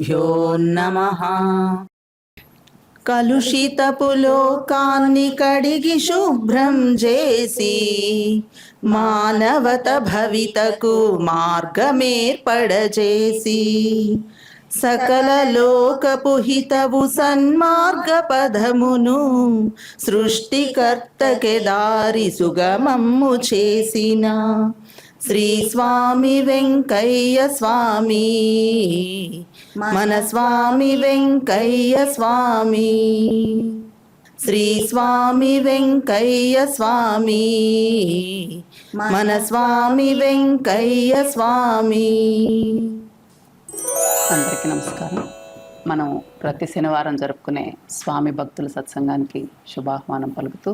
శ్రీగురుభ్యో నమః. కలుషితపు లోకాన్ని కడిగి శుభ్రం చేసి మానవత భవితకు మార్గమేర్పడచేసి సకల లోకపు హితవు సన్మార్గ పదమును సృష్టికర్తకె దారి సుగమమ్ము చేసిన శ్రీ స్వామి వెంకయ్య స్వామి, మన స్వామి వెంకయ్య స్వామి. శ్రీ స్వామి వెంకయ్య స్వామి, మన స్వామి వెంకయ్య స్వామి. అందరికీ నమస్కారం. మనం ప్రతి శనివారం జరుపుకునే స్వామి భక్తుల సత్సంగానికి శుభాహ్వానం పలుకుతూ,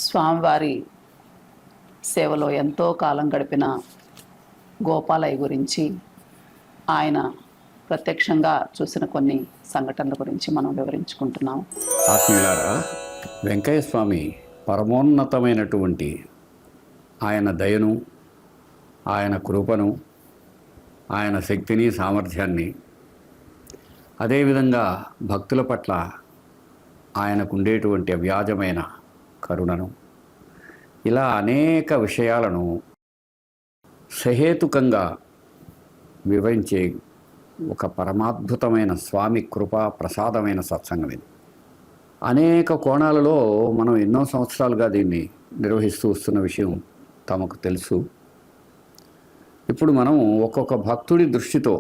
స్వామివారి సేవలో ఎంతో కాలం గడిపిన గోపాలయ్య గురించి, ఆయన ప్రత్యక్షంగా చూసిన కొన్ని సంఘటనల గురించి మనం వివరించుకుంటున్నాం. ఆత్మీయులారా, వెంకయ్య స్వామి పరమోన్నతమైనటువంటి ఆయన దయను, ఆయన కృపను, ఆయన శక్తిని, సామర్థ్యాన్ని, అదేవిధంగా భక్తుల పట్ల ఆయనకు ఉండేటువంటి అవ్యాజమైన కరుణను, ఇలా అనేక విషయాలను సహేతుకంగా వివరించే ఒక పరమాద్భుతమైన స్వామి కృపా ప్రసాదమైన సత్సంగం ఇది. అనేక కోణాలలో మనం ఎన్నో సంవత్సరాలుగా దీన్ని నిర్వహిస్తూ వస్తున్న విషయం తమకు తెలుసు. ఇప్పుడు మనం ఒక్కొక్క భక్తుడి దృష్టితో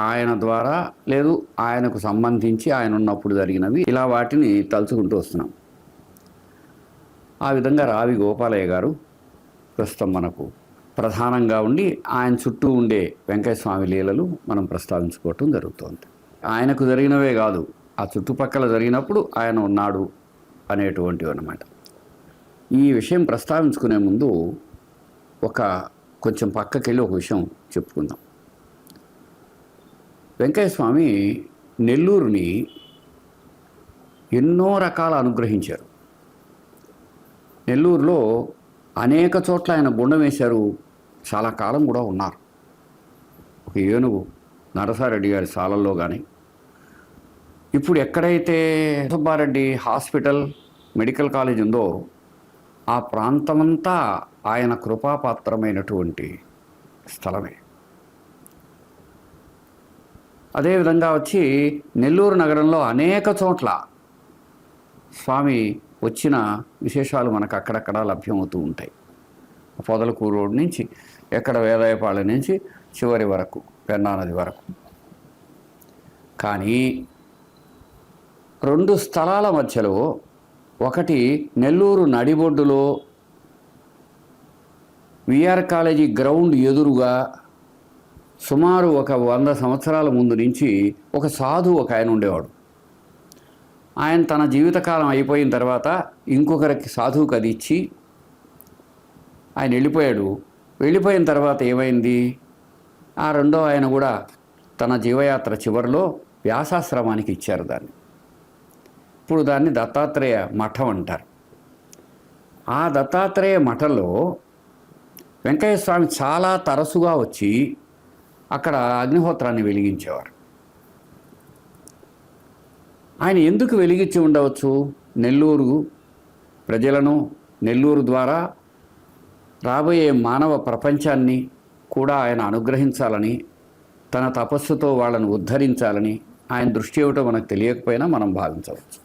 ఆయన ద్వారా, లేదు ఆయనకు సంబంధించి ఆయన ఉన్నప్పుడు జరిగినవి, ఇలా వాటిని తలుచుకుంటూ వస్తున్నాం. ఆ విధంగా రావి గోపాలయ్య గారు ప్రస్తుతం మనకు ప్రధానంగా ఉండి ఆయన చుట్టూ ఉండే వెంకయ్య స్వామి లీలలు మనం ప్రస్తావించుకోవటం జరుగుతోంది. ఆయనకు జరిగినవే కాదు, ఆ చుట్టుపక్కల జరిగినప్పుడు ఆయన ఉన్నాడు అనేటువంటివి అన్నమాట. ఈ విషయం ప్రస్తావించుకునే ముందు కొంచెం పక్కకెళ్ళి ఒక విషయం చెప్పుకుందాం. వెంకయ్య స్వామి నెల్లూరుని ఎన్నో రకాల అనుగ్రహించారు. నెల్లూరులో అనేక చోట్ల ఆయన గుండం వేశారు, చాలా కాలం కూడా ఉన్నారు. ఒక ఏనుగు నరసారెడ్డి గారి సాలల్లో కానీ, ఇప్పుడు ఎక్కడైతే సుబ్బారెడ్డి హాస్పిటల్, మెడికల్ కాలేజ్ ఉందో ఆ ప్రాంతమంతా ఆయన కృపాపాత్రమైనటువంటి స్థలమే. అదేవిధంగా వచ్చి నెల్లూరు నగరంలో అనేక చోట్ల స్వామి వచ్చిన విశేషాలు మనకు అక్కడక్కడ లభ్యమవుతూ ఉంటాయి. పొదలకూరు రోడ్ నుంచి, ఎక్కడ వేదాయపాళెం నుంచి చివరి వరకు, పెన్నా నది వరకు. కానీ రెండు స్థలాల మధ్యలో, ఒకటి నెల్లూరు నడిబొడ్డులో విఆర్ కాలేజీ గ్రౌండ్ ఎదురుగా సుమారు 100 సంవత్సరాల ముందు నుంచి ఒక సాధువు ఒక ఆయన ఉండేవాడు. ఆయన తన జీవితకాలం అయిపోయిన తర్వాత ఇంకొకరికి సాధువుకి అది ఇచ్చి ఆయన వెళ్ళిపోయాడు. వెళ్ళిపోయిన తర్వాత ఏమైంది, ఆ రెండో ఆయన కూడా తన జీవయాత్ర చివరిలో వ్యాసాశ్రమానికి ఇచ్చారు దాన్ని. ఇప్పుడు దాన్ని దత్తాత్రేయ మఠం అంటారు. ఆ దత్తాత్రేయ మఠంలో వెంకయ్య స్వామి చాలా తరచుగా వచ్చి అక్కడ అగ్నిహోత్రాన్ని వెలిగించేవారు. ఆయన ఎందుకు వెలిగించి ఉండవచ్చు? నెల్లూరు ప్రజలను, నెల్లూరు ద్వారా రాబోయే మానవ ప్రపంచాన్ని కూడా ఆయన అనుగ్రహించాలని, తన తపస్సుతో వాళ్ళను ఉద్ధరించాలని ఆయన దృష్టి ఏమిటో మనకు తెలియకపోయినా మనం భావించవచ్చు.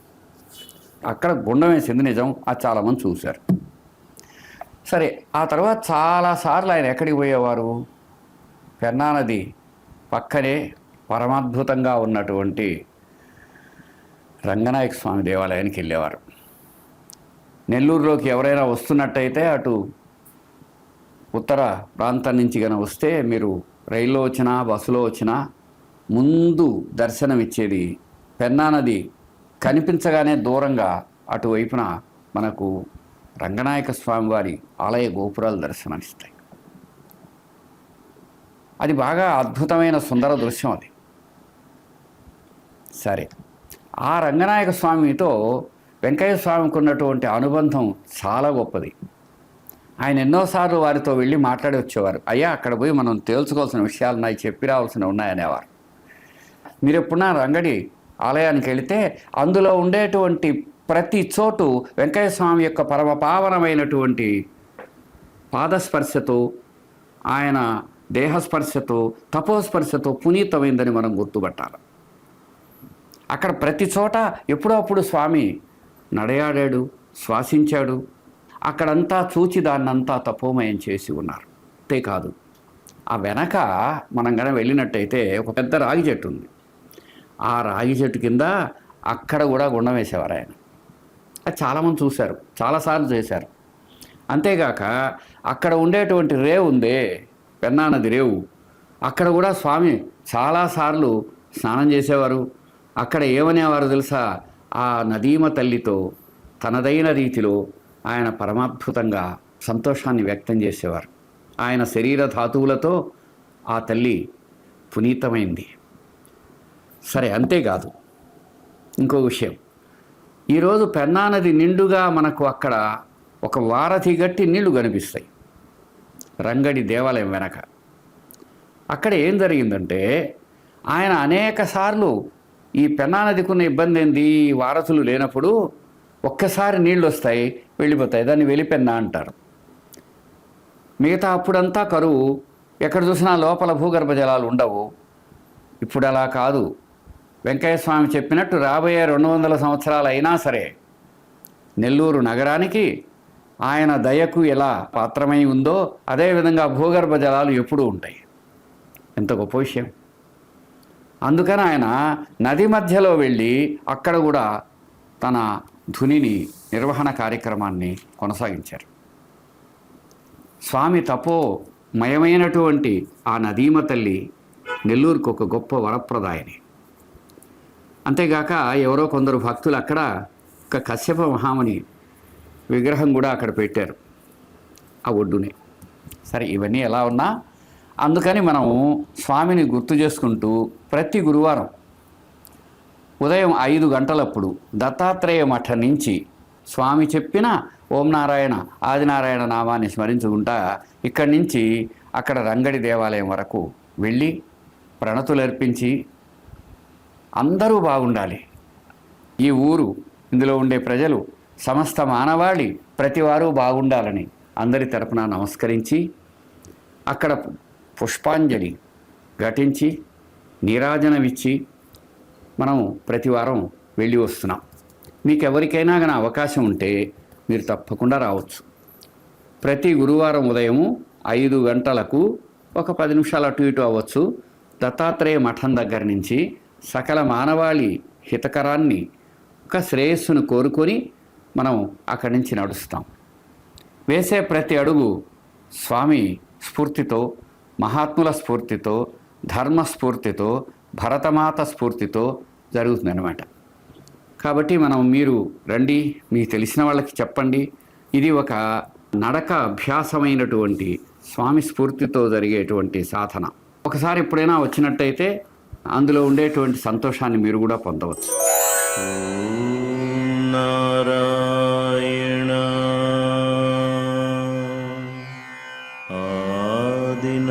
అక్కడ గుండం వేసింది నిజం, అది చాలామంది చూశారు. సరే, ఆ తర్వాత చాలాసార్లు ఆయన ఎక్కడికి పోయేవారు? పెన్నా నది పక్కనే పరమాద్భుతంగా ఉన్నటువంటి రంగనాయక స్వామి దేవాలయానికి వెళ్ళేవారు. నెల్లూరులోకి ఎవరైనా వస్తున్నట్టయితే అటు ఉత్తర ప్రాంతం నుంచి కనుక వస్తే, మీరు రైల్లో వచ్చినా బస్సులో వచ్చినా ముందు దర్శనం ఇచ్చేది పెన్నా నది కనిపించగానే దూరంగా అటువైపున మనకు రంగనాయక స్వామి వారి ఆలయ గోపురాలు దర్శనమిస్తాయి. అది బాగా అద్భుతమైన సుందర దృశ్యం అది. సరే, ఆ రంగనాయక స్వామితో వెంకయ్య స్వామికి ఉన్నటువంటి అనుబంధం చాలా గొప్పది. ఆయన ఎన్నోసార్లు వారితో వెళ్ళి మాట్లాడి వచ్చేవారు. అయ్యా, అక్కడ పోయి మనం తేల్చుకోవాల్సిన విషయాలు ఉన్నాయి, చెప్పి రావాల్సినవి ఉన్నాయనేవారు. మీరు ఎప్పుడన్నా రంగడి ఆలయానికి వెళితే అందులో ఉండేటువంటి ప్రతి చోటు వెంకయ్య స్వామి యొక్క పరమ పావనమైనటువంటి పాదస్పర్శతో, ఆయన దేహస్పర్శతో, తపోస్పర్శతో పునీతమైందని మనం గుర్తుపట్టాలి. అక్కడ ప్రతి చోట ఎప్పుడప్పుడు స్వామి నడయాడాడు, శ్వాసించాడు. అక్కడంతా చూచి దాన్నంతా తపోమయం చేసి ఉన్నారు. అంతేకాదు, ఆ వెనక మనం కనుక వెళ్ళినట్టయితే ఒక పెద్ద రాగి చెట్టు ఉంది. ఆ రాగి చెట్టు కింద అక్కడ కూడా గుండం వేసేవారు ఆయన. అది చాలామంది చూశారు, చాలాసార్లు చేశారు. అంతేగాక అక్కడ ఉండేటువంటి రేవు ఉందే, పెన్నా నది రేవు, అక్కడ కూడా స్వామి చాలాసార్లు స్నానం చేసేవారు. అక్కడ ఏమనేవారు తెలుసా? ఆ నదీమ తల్లితో తనదైన రీతిలో ఆయన పరమాద్భుతంగా సంతోషాన్ని వ్యక్తం చేసేవారు. ఆయన శరీర ధాతువులతో ఆ తల్లి పునీతమైంది. సరే, అంతేకాదు, ఇంకో విషయం. ఈరోజు పెన్నా నది నిండుగా మనకు అక్కడ ఒక వారధి గట్టి నీళ్లు కనిపిస్తాయి రంగడి దేవాలయం వెనక. అక్కడ ఏం జరిగిందంటే, ఆయన అనేక సార్లు ఈ పెన్నా నదికున్న ఇబ్బంది ఏంది, వారసులు లేనప్పుడు ఒక్కసారి నీళ్ళు వస్తాయి, వెళ్ళిపోతాయి, దాన్ని వెలిపెన్నా అంటారు. మిగతా అప్పుడంతా కరువు, ఎక్కడ చూసినా లోపల భూగర్భ జలాలు ఉండవు. ఇప్పుడు అలా కాదు. వెంకయ్య స్వామి చెప్పినట్టు రాబోయే 200 సంవత్సరాలు అయినా సరే నెల్లూరు నగరానికి ఆయన దయకు ఎలా పాత్రమై ఉందో అదేవిధంగా భూగర్భ జలాలు ఎప్పుడూ ఉంటాయి. ఎంత గొప్ప విషయం. అందుకని ఆయన నది మధ్యలో వెళ్ళి అక్కడ కూడా తన ధునిని నిర్వహణ కార్యక్రమాన్ని కొనసాగించారు. స్వామి తపోమయమైనటువంటి ఆ నదీమ తల్లి నెల్లూరుకు ఒక గొప్ప వరప్రదాయని. అంతేగాక ఎవరో కొందరు భక్తులు అక్కడ ఒక కశ్యప మహాముని విగ్రహం కూడా అక్కడ పెట్టారు ఆ ఒడ్డునే. సరే, ఇవన్నీ ఎలా ఉన్నా అందుకని మనం స్వామిని గుర్తు చేసుకుంటూ ప్రతి గురువారం ఉదయం 5 గంటలప్పుడు దత్తాత్రేయ మఠం నుంచి స్వామి చెప్పిన ఓం నారాయణ ఆదినారాయణ నామాన్ని స్మరించుకుంటా ఇక్కడి నుంచి అక్కడ రంగడి దేవాలయం వరకు వెళ్ళి ప్రణతులు అర్పించి అందరూ బాగుండాలి, ఈ ఊరు ఇందులో ఉండే ప్రజలు సమస్త మానవాళి ప్రతివారు బాగుండాలని అందరి తరపున నమస్కరించి అక్కడ పుష్పాంజలి ఘటించి నీరాజనమిచ్చి మనం ప్రతివారం వెళ్ళి వస్తున్నాం. మీకు ఎవరికైనా కానీ అవకాశం ఉంటే మీరు తప్పకుండా రావచ్చు. ప్రతి గురువారం ఉదయము 5 గంటలకు ఒక 10 నిమిషాలు అటు ఇటు అవ్వచ్చు. దత్తాత్రేయ మఠం దగ్గర నుంచి సకల మానవాళి హితకరాన్ని, ఒక శ్రేయస్సును కోరుకొని మనం అక్కడి నుంచి నడుస్తాం. వేసే ప్రతి అడుగు స్వామి స్ఫూర్తితో, మహాత్ముల స్ఫూర్తితో, ధర్మస్ఫూర్తితో, భరతమాత స్ఫూర్తితో జరుగుతుందన్నమాట. కాబట్టి మీరు రండి, మీకు తెలిసిన వాళ్ళకి చెప్పండి. ఇది ఒక నడక అభ్యాసమైనటువంటి స్వామి స్ఫూర్తితో జరిగేటువంటి సాధన. ఒకసారి ఎప్పుడైనా వచ్చినట్టయితే అందులో ఉండేటువంటి సంతోషాన్ని మీరు కూడా పొందవచ్చు. నారాయణ ఆదినారాయణ